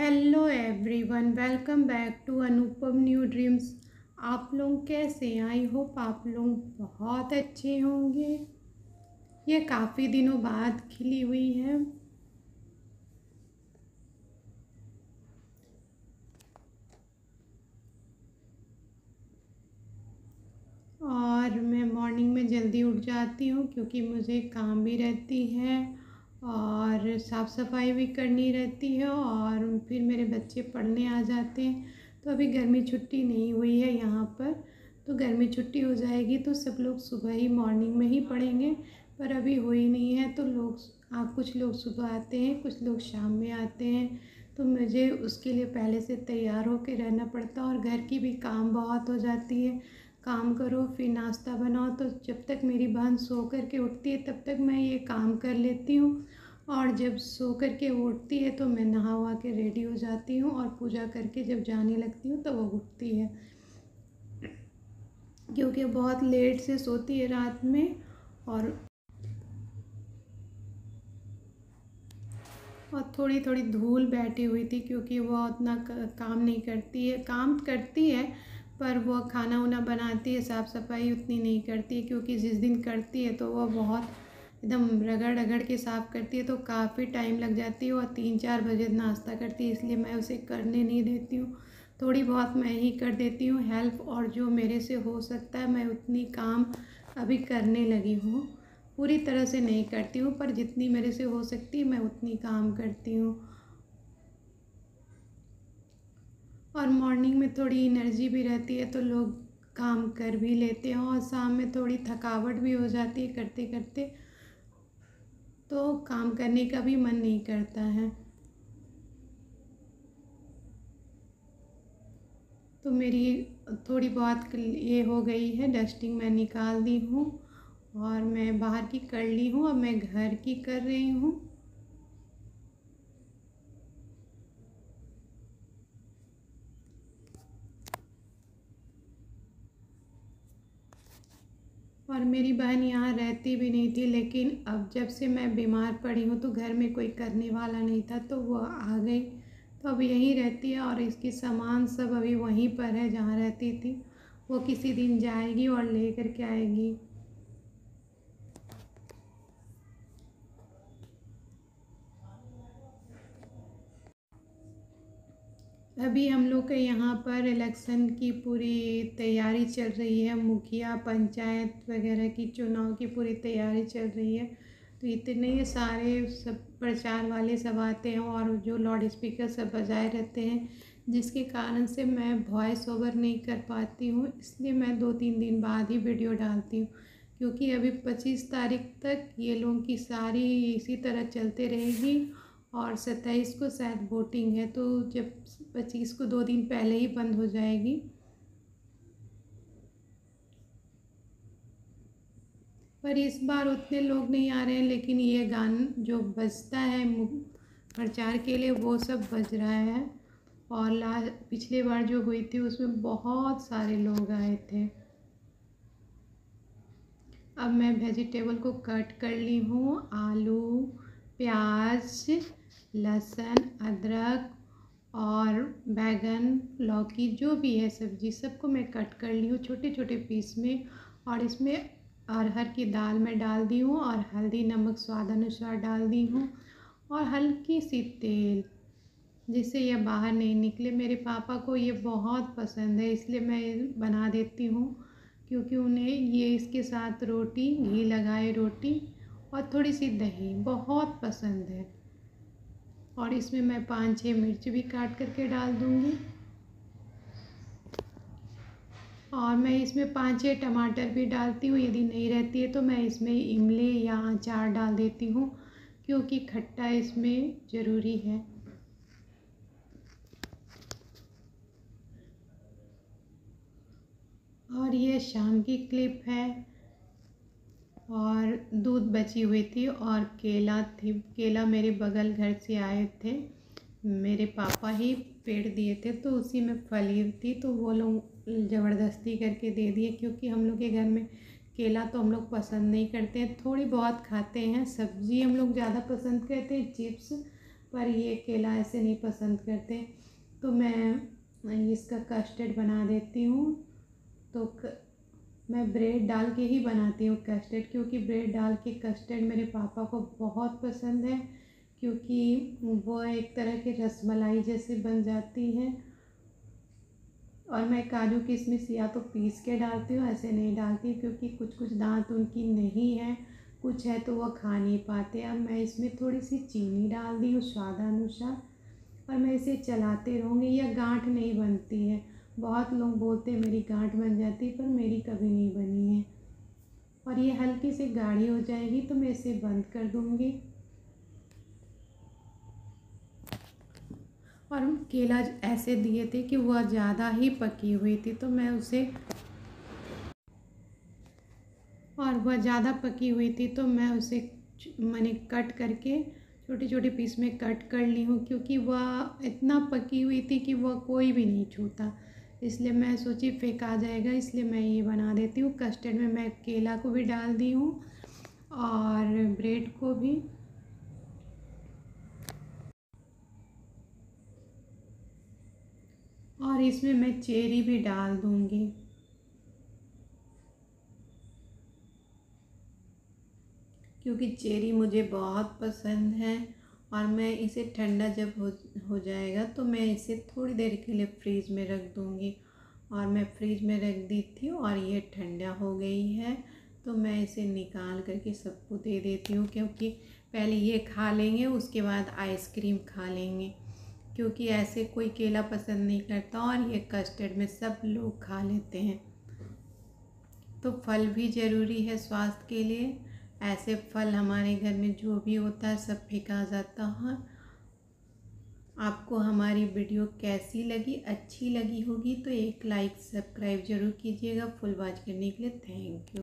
Hello everyone, welcome back to Anupam new dreams. आप लोग कैसे हैं? आई होप आप लोग बहुत अच्छे होंगे। ये काफ़ी दिनों बाद खिली हुई है। और मैं मॉर्निंग में जल्दी उठ जाती हूँ क्योंकि मुझे काम भी रहती है और साफ़ सफाई भी करनी रहती है और फिर मेरे बच्चे पढ़ने आ जाते हैं। तो अभी गर्मी छुट्टी नहीं हुई है यहाँ पर, तो गर्मी छुट्टी हो जाएगी तो सब लोग सुबह ही मॉर्निंग में ही पढ़ेंगे। पर अभी हुई नहीं है तो कुछ लोग सुबह आते हैं, कुछ लोग शाम में आते हैं। तो मुझे उसके लिए पहले से तैयार होकर रहना पड़ता है और घर की भी काम बहुत हो जाती है। काम करो फिर नाश्ता बनाओ, तो जब तक मेरी बहन सो कर के उठती है तब तक मैं ये काम कर लेती हूँ। और जब सो कर के उठती है तो मैं नहा वहा के रेडी हो जाती हूँ और पूजा करके जब जाने लगती हूँ तो वो उठती है, क्योंकि बहुत लेट से सोती है रात में। और थोड़ी थोड़ी धूल बैठी हुई थी क्योंकि वो उतना काम नहीं करती है, काम करती है पर वो खाना वाना बनाती है, साफ़ सफाई उतनी नहीं करती है। क्योंकि जिस दिन करती है तो वो बहुत एकदम रगड़ रगड़ के साफ़ करती है तो काफ़ी टाइम लग जाती है और 3-4 बजे नाश्ता करती है, इसलिए मैं उसे करने नहीं देती हूँ। थोड़ी बहुत मैं ही कर देती हूँ हेल्प, और जो मेरे से हो सकता है मैं उतनी काम अभी करने लगी हूँ। पूरी तरह से नहीं करती हूँ पर जितनी मेरे से हो सकती है मैं उतनी काम करती हूँ। और मॉर्निंग में थोड़ी एनर्जी भी रहती है तो लोग काम कर भी लेते हैं, और शाम में थोड़ी थकावट भी हो जाती है करते करते, तो काम करने का भी मन नहीं करता है। तो मेरी थोड़ी बहुत ये हो गई है, डस्टिंग मैं निकाल दी हूँ और मैं बाहर की कर ली हूँ, अब मैं घर की कर रही हूँ। और मेरी बहन यहाँ रहती भी नहीं थी, लेकिन अब जब से मैं बीमार पड़ी हूँ तो घर में कोई करने वाला नहीं था तो वो आ गई, तो अब यहीं रहती है और इसकी सामान सब अभी वहीं पर है जहाँ रहती थी। वो किसी दिन जाएगी और ले कर के आएगी। अभी हम लोग के यहाँ पर इलेक्शन की पूरी तैयारी चल रही है, मुखिया पंचायत वगैरह की चुनाव की पूरी तैयारी चल रही है। तो इतने सारे सब प्रचार वाले सब आते हैं और जो लाउड स्पीकर सब बजाए रहते हैं, जिसके कारण से मैं वॉइस ओवर नहीं कर पाती हूँ, इसलिए मैं 2-3 दिन बाद ही वीडियो डालती हूँ। क्योंकि अभी 25 तारीख तक ये लोगों की सारी इसी तरह चलते रहेगी और 27 को शायद वोटिंग है, तो जब 25 को 2 दिन पहले ही बंद हो जाएगी। पर इस बार उतने लोग नहीं आ रहे हैं, लेकिन ये गान जो बजता है प्रचार के लिए वो सब बज रहा है। और पिछले बार जो हुई थी उसमें बहुत सारे लोग आए थे। अब मैं वेजिटेबल को कट कर ली हूँ, आलू, प्याज, लहसुन, अदरक और बैगन, लौकी, जो भी है सब्जी सबको मैं कट कर ली हूँ छोटे छोटे पीस में। और इसमें अरहर की दाल मैं डाल दी हूँ और हल्दी नमक स्वाद अनुसार डाल दी हूँ और हल्की सी तेल, जिससे यह बाहर नहीं निकले। मेरे पापा को ये बहुत पसंद है इसलिए मैं बना देती हूँ, क्योंकि उन्हें ये इसके साथ रोटी, घी लगाए रोटी और थोड़ी सी दही बहुत पसंद है। और इसमें मैं 5-6 मिर्च भी काट करके डाल दूँगी और मैं इसमें 5-6 टमाटर भी डालती हूँ। यदि नहीं रहती है तो मैं इसमें इमली या अचार डाल देती हूँ, क्योंकि खट्टा इसमें ज़रूरी है। और ये शाम की क्लिप है। और दूध बची हुई थी और केला थी, केला मेरे बगल घर से आए थे, मेरे पापा ही पेड़ दिए थे तो उसी में फली थी, तो वो लोग ज़बरदस्ती करके दे दिए। क्योंकि हम लोग के घर में केला तो हम लोग पसंद नहीं करते हैं, थोड़ी बहुत खाते हैं। सब्ज़ी हम लोग ज़्यादा पसंद करते हैं, चिप्स पर ये केला ऐसे नहीं पसंद करते, तो मैं इसका कस्टर्ड बना देती हूँ। तो मैं ब्रेड डाल के ही बनाती हूँ कस्टर्ड, क्योंकि ब्रेड डाल के कस्टर्ड मेरे पापा को बहुत पसंद है, क्योंकि वो एक तरह के रसमलाई जैसे बन जाती है। और मैं काजू किशमिश या तो पीस के डालती हूँ, ऐसे नहीं डालती, क्योंकि कुछ कुछ दांत उनकी नहीं है, कुछ है तो वह खा नहीं पाते। अब मैं इसमें थोड़ी सी चीनी डाल दी हूँ स्वादानुसार, और मैं इसे चलाते रहूँगी। यह गांठ नहीं बनती है। बहुत लोग बोलते हैं मेरी गांठ बन जाती है, पर मेरी कभी नहीं बनी है। और ये हल्की सी गाढ़ी हो जाएगी तो मैं इसे बंद कर दूँगी। और केला ऐसे दिए थे कि वह ज़्यादा ही पकी हुई थी, तो मैं उसे मैंने कट करके छोटे छोटे पीस में कट कर ली हूँ, क्योंकि वह इतना पकी हुई थी कि वह कोई भी नहीं छूता। इसलिए मैं सोची फेंका जाएगा, इसलिए मैं ये बना देती हूँ। कस्टर्ड में मैं केला को भी डाल दी हूँ और ब्रेड को भी। और इसमें मैं चेरी भी डाल दूँगी, क्योंकि चेरी मुझे बहुत पसंद है। और मैं इसे ठंडा जब हो जाएगा तो मैं इसे थोड़ी देर के लिए फ्रीज़ में रख दूँगी। और मैं फ्रीज में रख दी थी और ये ठंडा हो गई है, तो मैं इसे निकाल करके सबको दे देती हूँ, क्योंकि पहले ये खा लेंगे उसके बाद आइसक्रीम खा लेंगे, क्योंकि ऐसे कोई केला पसंद नहीं करता और ये कस्टर्ड में सब लोग खा लेते हैं। तो फल भी ज़रूरी है स्वास्थ्य के लिए। ऐसे फल हमारे घर में जो भी होता है सब फेंका जाता है। आपको हमारी वीडियो कैसी लगी, अच्छी लगी होगी तो एक लाइक सब्सक्राइब जरूर कीजिएगा। फुल वॉच करने के लिए थैंक यू।